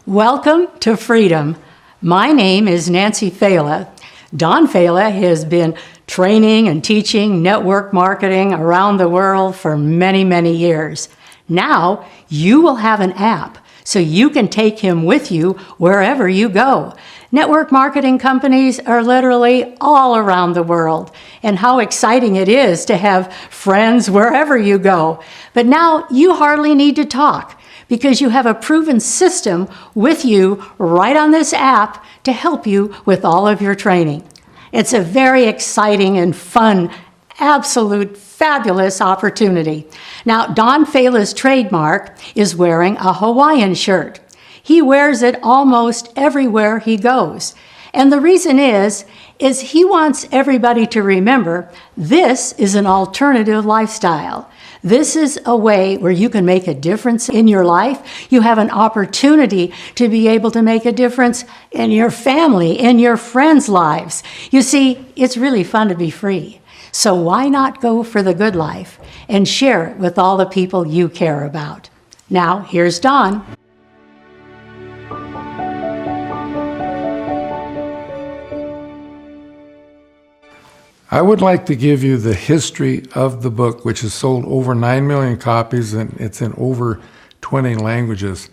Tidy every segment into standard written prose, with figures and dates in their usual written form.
Welcome to Freedom. My name is Nancy Fela. Don Fela has been training and teaching network marketing around the world for many, many years. Now you will have an app so you can take him with you wherever you go. Network marketing companies are literally all around the world, and how exciting it is to have friends wherever you go. But now you hardly need to talk, because you have a proven system with you right on this app to help you with all of your training. It's a very exciting and fun, absolute fabulous opportunity. Now, Don Fela's trademark is wearing a Hawaiian shirt. He wears it almost everywhere he goes. And the reason is he wants everybody to remember this is an alternative lifestyle. This is a way where you can make a difference in your life. You have an opportunity to be able to make a difference in your family, in your friends' lives. You see, it's really fun to be free. So why not go for the good life and share it with all the people you care about? Now, here's Don. I would like to give you the history of the book, which has sold over 9 million copies, and it's in over 20 languages.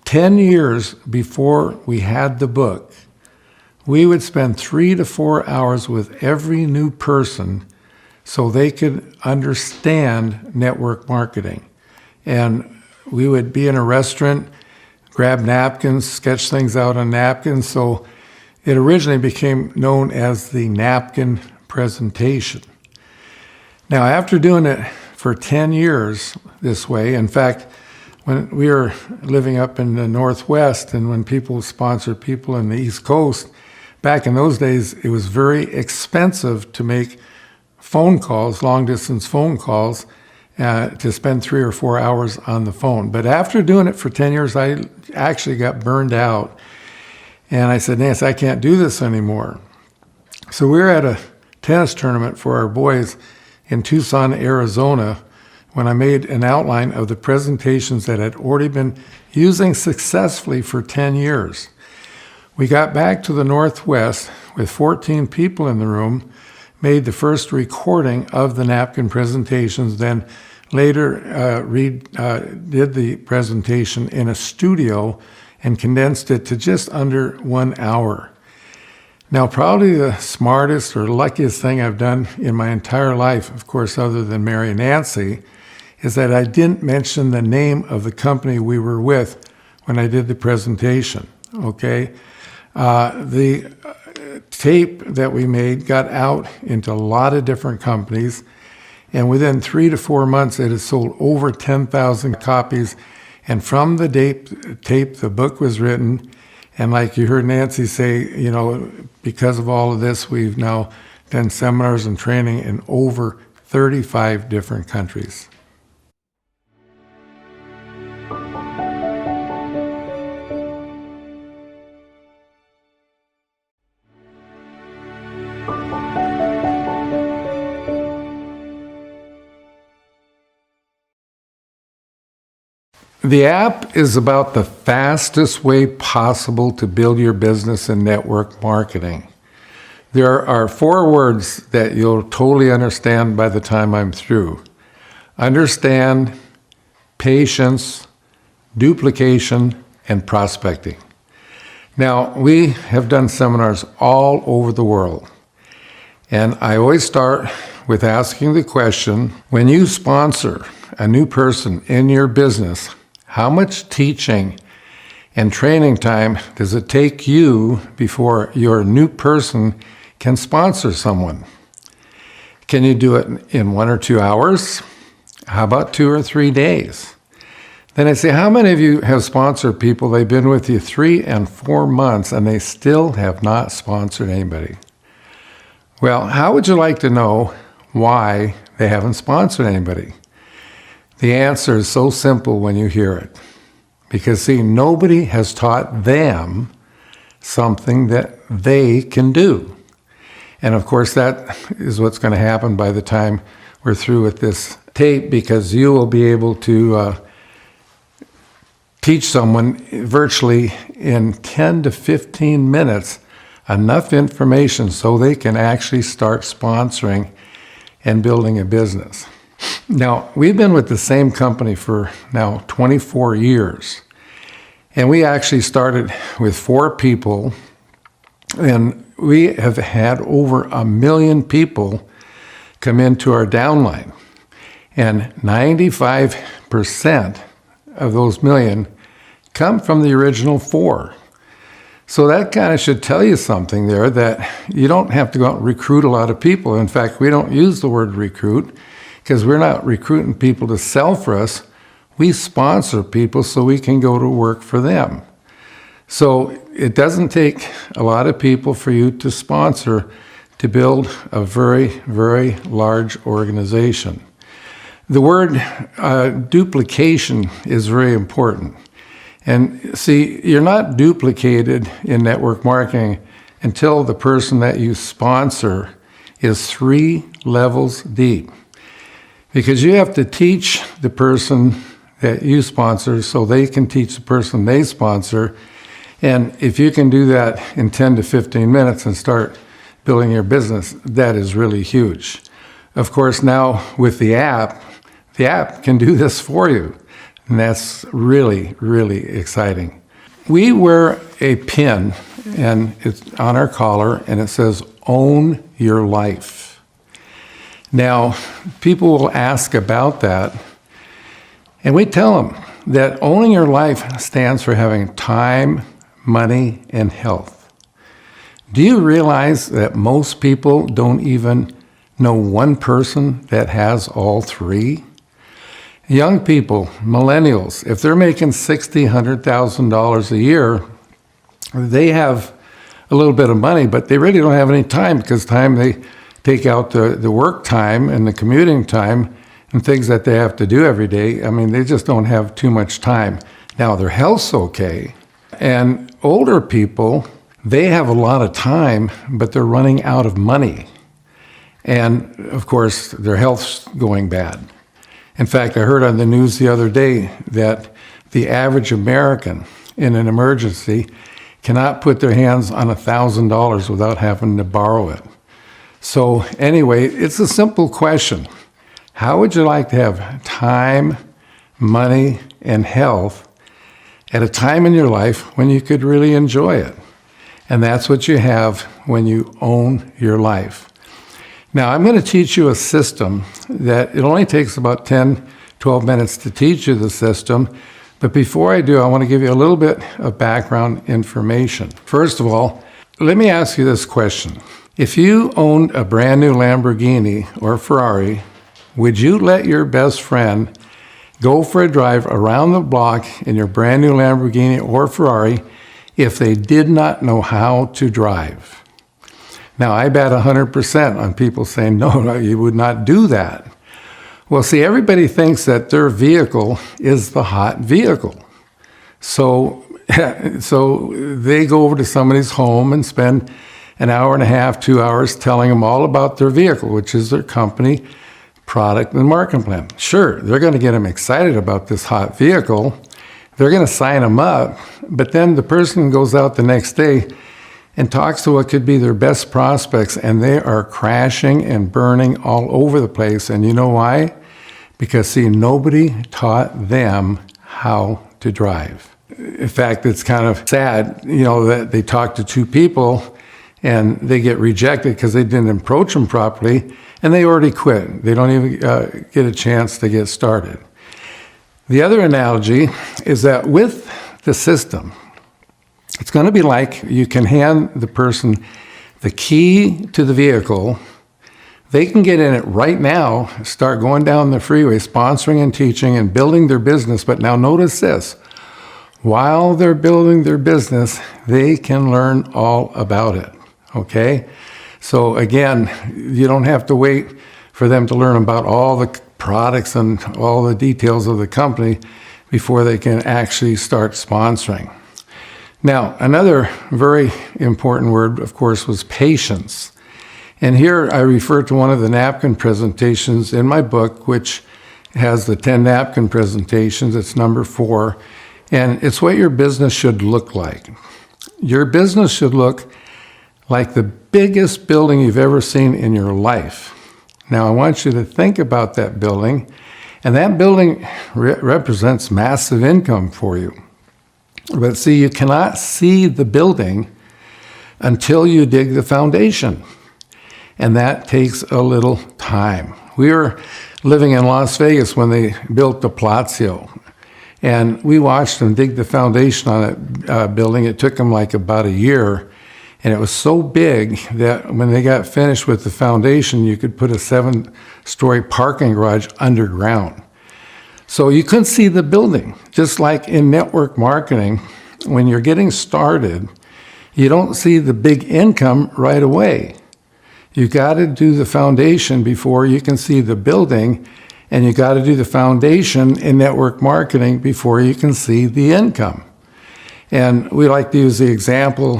10 years before we had the book, we would spend 3 to 4 hours with every new person so they could understand network marketing. And we would be in a restaurant, grab napkins, sketch things out on napkins. So it originally became known as the napkin presentation. Now, after doing it for 10 years this way, in fact, when we were living up in the Northwest and when people sponsored people in the East Coast, back in those days, it was very expensive to make phone calls, long-distance phone calls, to spend 3 or 4 hours on the phone. But after doing it for 10 years, I actually got burned out. And I said, Nancy, I can't do this anymore. So we were at a tennis tournament for our boys in Tucson, Arizona, when I made an outline of the presentations that had already been using successfully for 10 years. We got back to the Northwest with 14 people in the room, made the first recording of the napkin presentations, then later did the presentation in a studio and condensed it to just under 1 hour. Now, probably the smartest or luckiest thing I've done in my entire life, of course, other than marry Nancy, is that I didn't mention the name of the company we were with when I did the presentation, okay? The tape that we made got out into a lot of different companies, and within 3 to 4 months, it had sold over 10,000 copies. And from the tape, the book was written. And like you heard Nancy say, you know, because of all of this, we've now done seminars and training in over 35 different countries. The app is about the fastest way possible to build your business in network marketing. There are 4 words that you'll totally understand by the time I'm through. Understand, patience, duplication, and prospecting. Now, we have done seminars all over the world. And I always start with asking the question, when you sponsor a new person in your business, how much teaching and training time does it take you before your new person can sponsor someone? Can you do it in 1 or 2 hours? How about 2 or 3 days? Then I say, how many of you have sponsored people, they've been with you 3 and 4 months and they still have not sponsored anybody? Well, how would you like to know why they haven't sponsored anybody? The answer is so simple when you hear it. Because, see, nobody has taught them something that they can do. And, of course, that is what's going to happen by the time we're through with this tape, because you will be able to teach someone virtually in 10 to 15 minutes enough information so they can actually start sponsoring and building a business. Now, we've been with the same company for now 24 years. And we actually started with 4 people, and we have had over 1 million people come into our downline. And 95% of those million come from the original 4. So that kind of should tell you something there, that you don't have to go out and recruit a lot of people. In fact, we don't use the word recruit because we're not recruiting people to sell for us. We sponsor people so we can go to work for them. So it doesn't take a lot of people for you to sponsor to build a very, very large organization. The word duplication is very important. And see, you're not duplicated in network marketing until the person that you sponsor is 3 levels deep. Because you have to teach the person that you sponsor so they can teach the person they sponsor. And if you can do that in 10 to 15 minutes and start building your business, that is really huge. Of course, now with the app can do this for you. And that's really, really exciting. We wear a pin, and it's on our collar, and it says, "Own Your Life." Now, people will ask about that, and we tell them that owning your life stands for having time, money, and health. Do you realize that most people don't even know one person that has all 3? Young people, millennials, if they're making $60,000, $100,000 a year, they have a little bit of money, but they really don't have any time, because time they take out the work time and the commuting time and things that they have to do every day. I mean, they just don't have too much time. Now, their health's okay. And older people, they have a lot of time, but they're running out of money. And of course, their health's going bad. In fact, I heard on the news the other day that the average American in an emergency cannot put their hands on $1,000 without having to borrow it. So anyway, it's a simple question. How would you like to have time, money, and health at a time in your life when you could really enjoy it? And that's what you have when you own your life. Now, I'm going to teach you a system that it only takes about 10, 12 minutes to teach you the system. But before I do, I want to give you a little bit of background information. First of all, let me ask you this question. If you owned a brand new Lamborghini or Ferrari, would you let your best friend go for a drive around the block in your brand new Lamborghini or Ferrari if they did not know how to drive? Now, I bet 100% on people saying, no, you would not do that. Well, see, everybody thinks that their vehicle is the hot vehicle. So they go over to somebody's home and spend an hour and a half, 2 hours telling them all about their vehicle, which is their company product and marketing plan. Sure, they're going to get them excited about this hot vehicle. They're going to sign them up. But then the person goes out the next day and talks to what could be their best prospects, and they are crashing and burning all over the place. And you know why? Because, see, nobody taught them how to drive. In fact, it's kind of sad, that they talk to 2 people and they get rejected because they didn't approach them properly, and they already quit. They don't even get a chance to get started. The other analogy is that with the system, it's going to be like you can hand the person the key to the vehicle. They can get in it right now, start going down the freeway, sponsoring and teaching and building their business. But now notice this. While they're building their business, they can learn all about it, okay? So again, you don't have to wait for them to learn about all the products and all the details of the company before they can actually start sponsoring. Now, another very important word, of course, was patience. And here I refer to one of the napkin presentations in my book, which has the 10 napkin presentations. It's number 4. And it's what your business should look like. Your business should look like the biggest building you've ever seen in your life. Now, I want you to think about that building, and that building represents massive income for you. But see, you cannot see the building until you dig the foundation, and that takes a little time. We were living in Las Vegas when they built the Palazzo, and we watched them dig the foundation on that building. It took them like about a year, and it was so big that when they got finished with the foundation, you could put a 7-story parking garage underground. So you couldn't see the building. Just like in network marketing, when you're getting started, you don't see the big income right away. You got to do the foundation before you can see the building, and you got to do the foundation in network marketing before you can see the income. And we like to use the example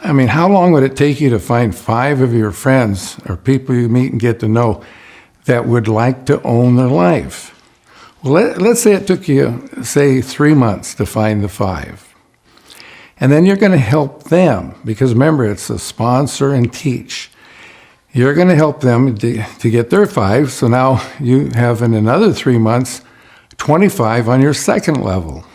how long would it take you to find 5 of your friends or people you meet and get to know that would like to own their life? Well, let's say it took you, 3 months to find the 5. And then you're going to help them, because remember, it's a sponsor and teach. You're going to help them to get their 5, so now you have in another 3 months 25 on your second level.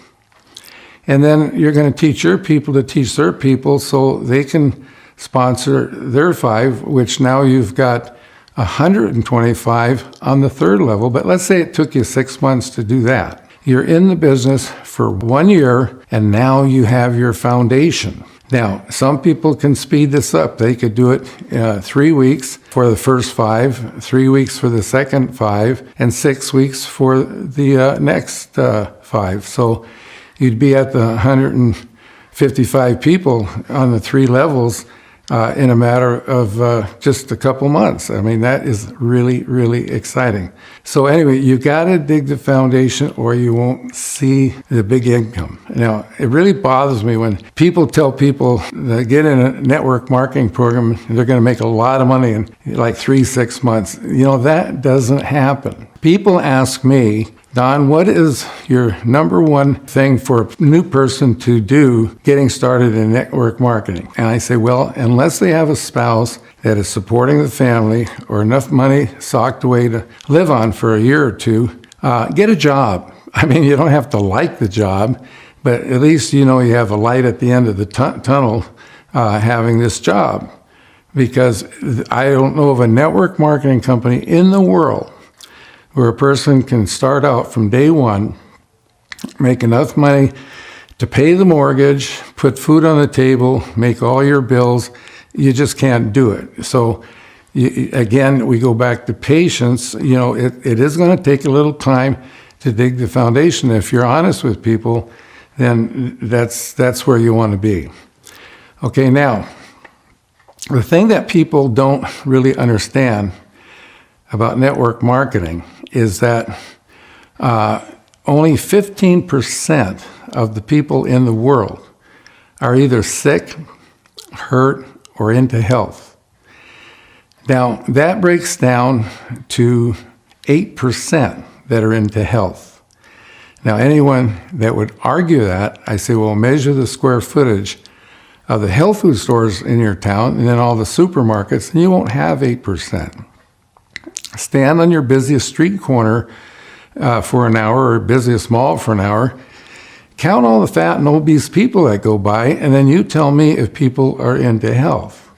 And then you're going to teach your people to teach their people so they can sponsor their 5, which now you've got 125 on the third level. But let's say it took you 6 months to do that. You're in the business for 1 year, and now you have your foundation. Now, some people can speed this up. They could do it 3 weeks for the first 5, 3 weeks for the second 5, and 6 weeks for the next 5. So you'd be at the 155 people on the 3 levels in a matter of just a couple months. I mean, that is really, really exciting. So anyway, you've got to dig the foundation or you won't see the big income. Now, it really bothers me when people tell people that get in a network marketing program, they're going to make a lot of money in like 3-6 months. That doesn't happen. People ask me, Don, what is your number one thing for a new person to do getting started in network marketing? And I say, well, unless they have a spouse that is supporting the family or enough money socked away to live on for a year or 2, get a job. I mean, you don't have to like the job, but at least you have a light at the end of the tunnel having this job. Because I don't know of a network marketing company in the world where a person can start out from day one, make enough money to pay the mortgage, put food on the table, make all your bills. You just can't do it. So again, we go back to patience. It is going to take a little time to dig the foundation. If you're honest with people, then that's where you want to be. Okay, now, the thing that people don't really understand about network marketing is that only 15% of the people in the world are either sick, hurt, or into health. Now, that breaks down to 8% that are into health. Now, anyone that would argue that, I say, well, measure the square footage of the health food stores in your town and then all the supermarkets, and you won't have 8%. Stand on your busiest street corner for an hour or busiest mall for an hour. Count all the fat and obese people that go by, and then you tell me if people are into health.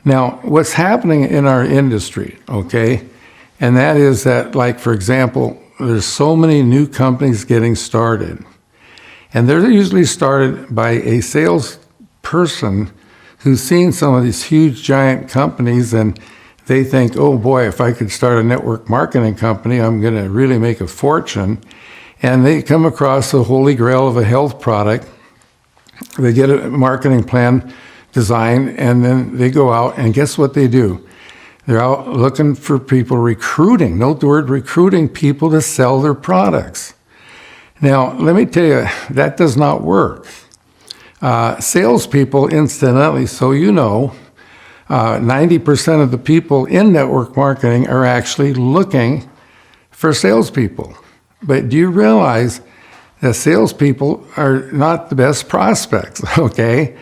Now, what's happening in our industry, okay, and that is that, like, for example, there's so many new companies getting started, and they're usually started by a salesperson who's seen some of these huge, giant companies, and they think, oh boy, if I could start a network marketing company, I'm going to really make a fortune. And they come across the holy grail of a health product. They get a marketing plan designed, and then they go out, and guess what they do? They're out looking for people, recruiting, note the word recruiting, people to sell their products. Now, let me tell you, that does not work. Salespeople, incidentally, so you know, 90% of the people in network marketing are actually looking for salespeople. But do you realize that salespeople are not the best prospects, okay?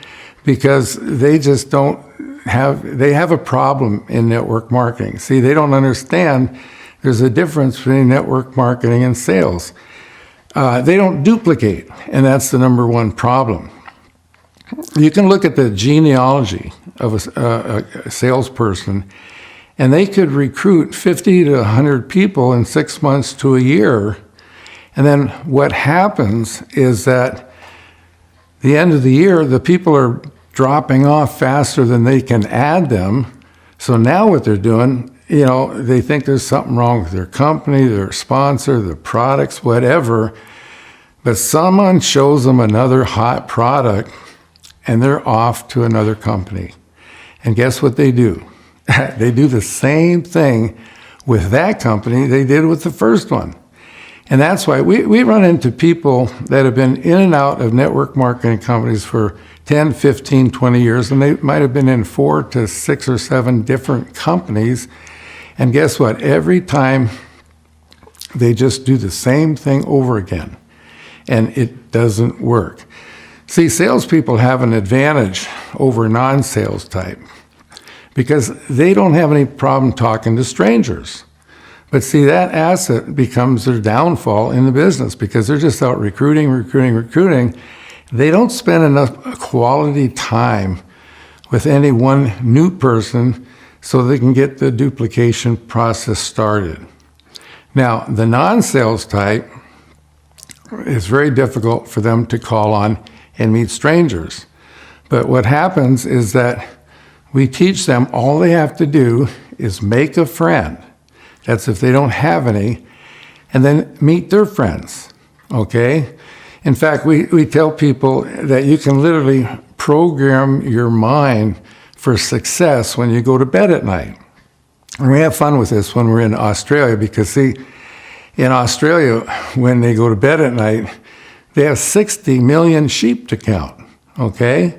Because they just they have a problem in network marketing. See, they don't understand there's a difference between network marketing and sales. They don't duplicate, and that's the number one problem. You can look at the genealogy of a salesperson, and they could recruit 50 to 100 people in 6 months to a year. And then what happens is that the end of the year, the people are dropping off faster than they can add them. So now what they're doing, they think there's something wrong with their company, their sponsor, their products, whatever. But someone shows them another hot product, and they're off to another company. And guess what they do? They do the same thing with that company they did with the first one. And that's why we run into people that have been in and out of network marketing companies for 10, 15, 20 years, and they might have been in 4 to 6 or 7 different companies. And guess what? Every time they just do the same thing over again, and it doesn't work. See, salespeople have an advantage over non-sales type because they don't have any problem talking to strangers. But see, that asset becomes their downfall in the business because they're just out recruiting. They don't spend enough quality time with any one new person so they can get the duplication process started. Now, the non-sales type, it's very difficult for them to call on and meet strangers. But what happens is that we teach them all they have to do is make a friend. That's if they don't have any, and then meet their friends, okay? In fact, we tell people that you can literally program your mind for success when you go to bed at night. And we have fun with this when we're in Australia because, see, in Australia, when they go to bed at night, they have 60 million sheep to count, okay?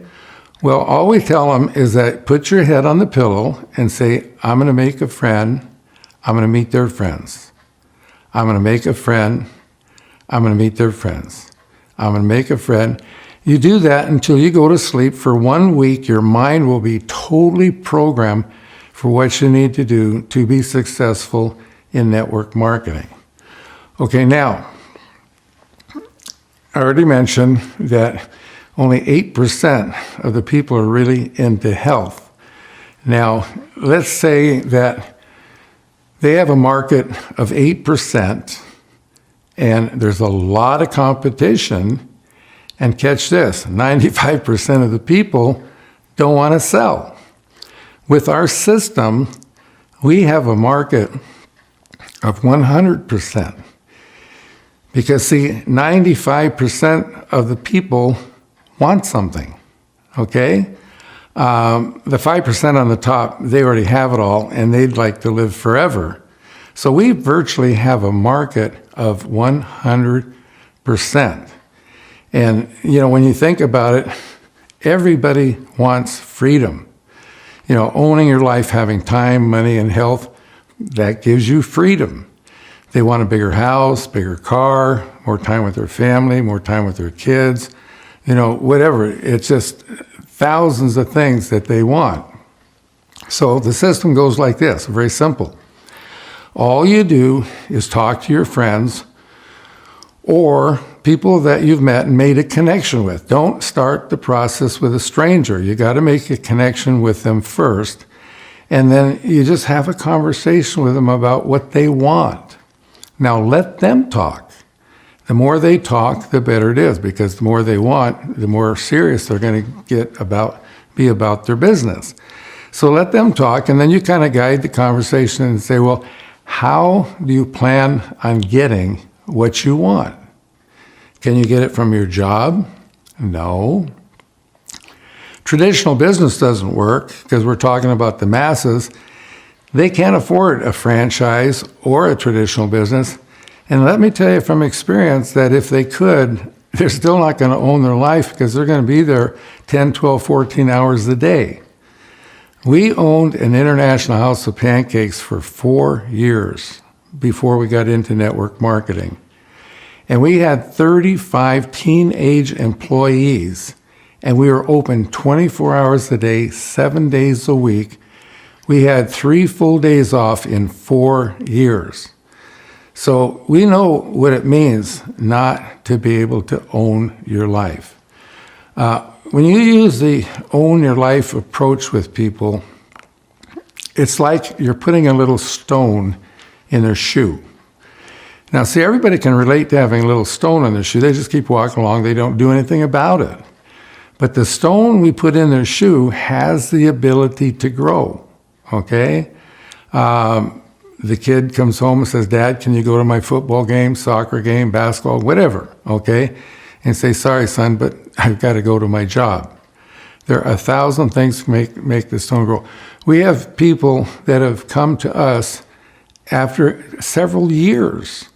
Well, all we tell them is that put your head on the pillow and say, I'm going to make a friend. I'm going to meet their friends. I'm going to make a friend. I'm going to meet their friends. I'm going to make a friend. You do that until you go to sleep. For 1 week, your mind will be totally programmed for what you need to do to be successful in network marketing. Okay, now, I already mentioned that only 8% of the people are really into health. Now, let's say that they have a market of 8%, and there's a lot of competition. And catch this, 95% of the people don't want to sell. With our system, we have a market of 100%. Because, see, 95% of the people want something, okay? The 5% on the top, they already have it all, and they'd like to live forever. So we virtually have a market of 100%. And, when you think about it, everybody wants freedom. Owning your life, having time, money, and health, that gives you freedom. They want a bigger house, bigger car, more time with their family, more time with their kids, whatever. It's just thousands of things that they want. So the system goes like this, very simple. All you do is talk to your friends or people that you've met and made a connection with. Don't start the process with a stranger. You got to make a connection with them first, and then you just have a conversation with them about what they want. Now let them talk. The more they talk, the better it is, because the more they want, the more serious they're going to be about their business. So let them talk, and then you kind of guide the conversation and say, well, how do you plan on getting what you want? Can you get it from your job? No. Traditional business doesn't work because we're talking about the masses. They can't afford a franchise or a traditional business. And let me tell you from experience that if they could, they're still not going to own their life because they're going to be there 10, 12, 14 hours a day. We owned an International House of Pancakes for 4 years before we got into network marketing. And we had 35 teenage employees, and we were open 24 hours a day, 7 days a week. We had 3 full days off in 4 years. So we know what it means not to be able to own your life. When you use the own your life approach with people, it's like you're putting a little stone in their shoe. Now, see, everybody can relate to having a little stone in their shoe. They just keep walking along. They don't do anything about it. But the stone we put in their shoe has the ability to grow, okay? The kid comes home and says, Dad, can you go to my football game, soccer game, basketball, whatever, okay? And say, sorry, son, but I've got to go to my job. There are 1,000 things to make the stone grow. We have people that have come to us after several years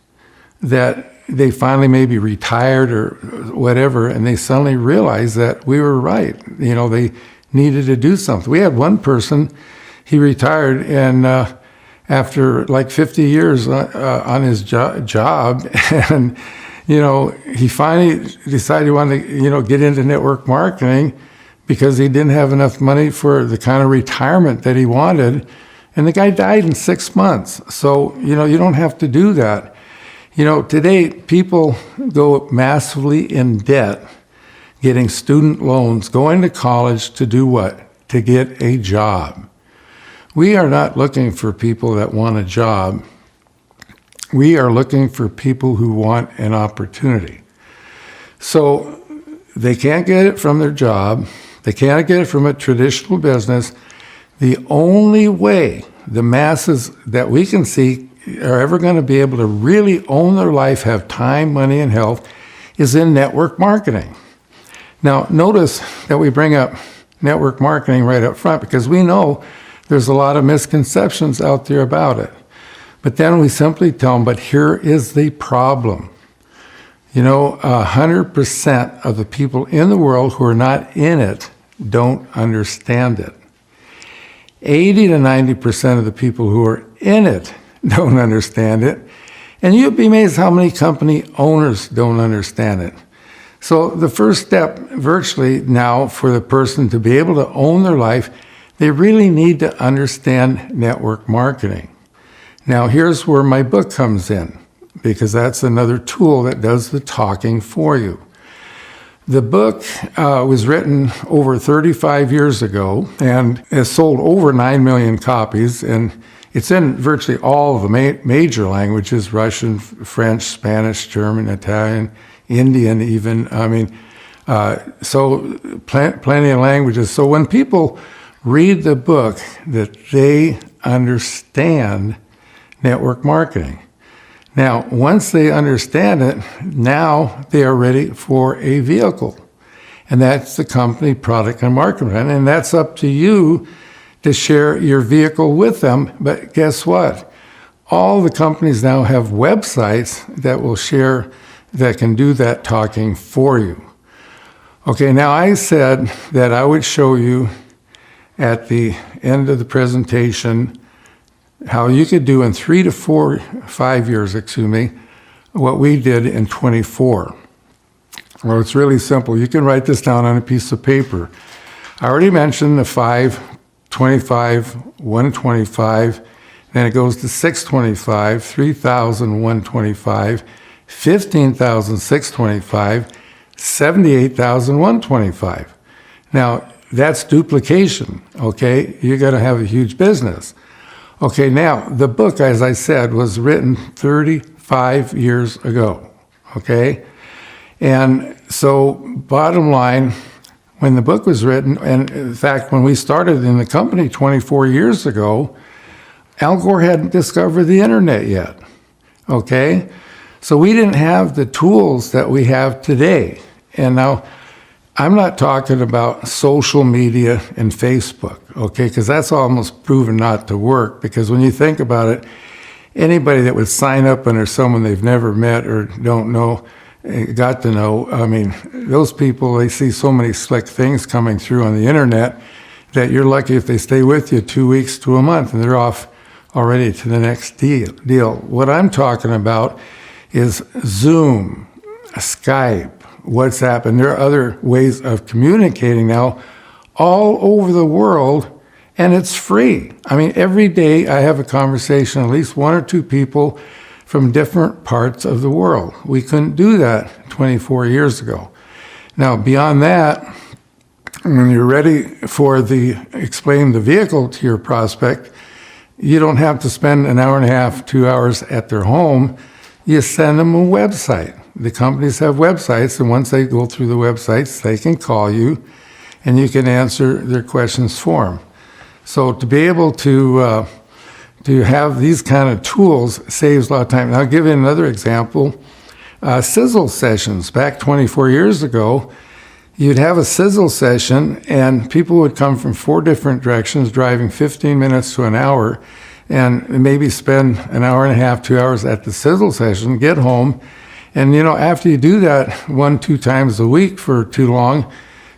that they finally maybe retired or whatever, and they suddenly realized that we were right. You know, they needed to do something. We had one person, he retired, and after like 50 years on his job, and you know, he finally decided he wanted to, you know, get into network marketing because he didn't have enough money for the kind of retirement that he wanted. And the guy died in 6 months. So, you know, you don't have to do that. You know, today people go massively in debt, getting student loans, going to college to do what? To get a job. We are not looking for people that want a job. We are looking for people who want an opportunity. So they can't get it from their job. They can't get it from a traditional business. The only way the masses that we can see are ever going to be able to really own their life, have time, money, and health, is in network marketing. Now, notice that we bring up network marketing right up front because we know there's a lot of misconceptions out there about it. But then we simply tell them, but here is the problem. You know, 100% of the people in the world who are not in it don't understand it. 80 to 90% of the people who are in it don't understand it. And you'd be amazed how many company owners don't understand it. So the first step virtually now for the person to be able to own their life, they really need to understand network marketing. Now here's where my book comes in, because that's another tool that does the talking for you. The book was written over 35 years ago and has sold over 9 million copies, and it's in virtually all of the major languages: Russian, French, Spanish, German, Italian, Indian even. I mean, so plenty of languages. So when people read the book, that they understand network marketing. Now, once they understand it, now they are ready for a vehicle. And that's the company, product, and marketing plan. And that's up to you to share your vehicle with them. But guess what? All the companies now have websites that will share, that can do that talking for you. Okay, now I said that I would show you at the end of the presentation how you could do in 5 years, what we did in 24. Well, it's really simple. You can write this down on a piece of paper. I already mentioned the 5, 25, 125, then it goes to 625, 3,125, 15,625, 78,125. Now, that's duplication, okay? You got to have a huge business. Okay, now, the book, as I said, was written 35 years ago, okay? And so, bottom line, when the book was written, and in fact, when we started in the company 24 years ago, Al Gore hadn't discovered the internet yet, okay? So we didn't have the tools that we have today. And now, I'm not talking about social media and Facebook, okay, because that's almost proven not to work, because when you think about it, anybody that would sign up under someone they've never met or don't know, got to know, I mean, those people, they see so many slick things coming through on the internet that you're lucky if they stay with you 2 weeks to a month and they're off already to the next deal. What I'm talking about is Zoom, Skype, WhatsApp, and there are other ways of communicating now all over the world, and it's free. I mean, every day I have a conversation, at least one or two people from different parts of the world. We couldn't do that 24 years ago. Now, beyond that, when you're ready for explain the vehicle to your prospect, you don't have to spend an hour and a half, 2 hours at their home. You send them a website. The companies have websites, and once they go through the websites, they can call you, and you can answer their questions for them. So to be able to have these kind of tools saves a lot of time. And I'll give you another example. Sizzle sessions. Back 24 years ago, you'd have a sizzle session, and people would come from 4 different directions, driving 15 minutes to an hour, and maybe spend an hour and a half, 2 hours at the sizzle session, get home, and after you do that 1-2 times a week for too long,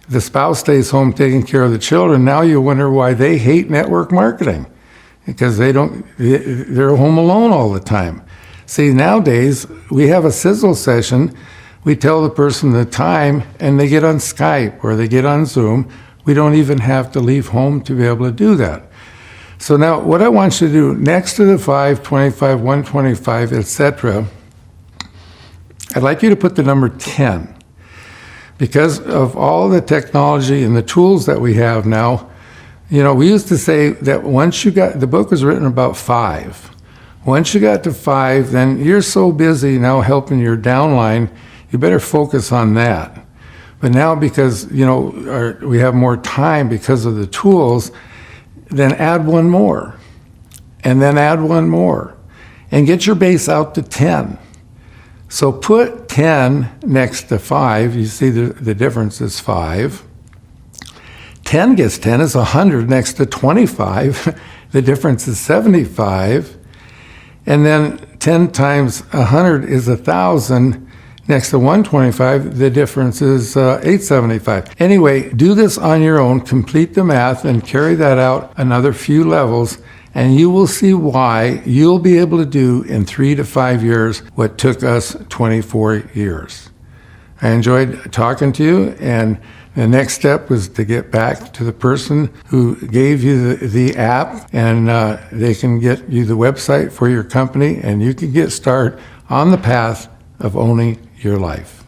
the spouse stays home taking care of the children. Now you wonder why they hate network marketing, because they're home alone all the time. See, nowadays, we have a sizzle session. We tell the person the time, and they get on Skype or they get on Zoom. We don't even have to leave home to be able to do that. So now what I want you to do, next to the 5, 25, 125, etc., I'd like you to put the number 10. Because of all the technology and the tools that we have now, we used to say that once the book was written about 5. Once you got to 5, then you're so busy now helping your downline, you better focus on that. But now because, we have more time because of the tools, then add one more, and then add one more, and get your base out to 10. So put 10 next to 5. You see the difference is 5. 10 gets 10 is 100 next to 25. The difference is 75. And then 10 times 100 is 1,000. Next to 125, the difference is 875. Anyway, do this on your own, complete the math, and carry that out another few levels, and you will see why you'll be able to do in 3 to 5 years what took us 24 years. I enjoyed talking to you, and the next step was to get back to the person who gave you the app, and they can get you the website for your company, and you can get started on the path of owning your life.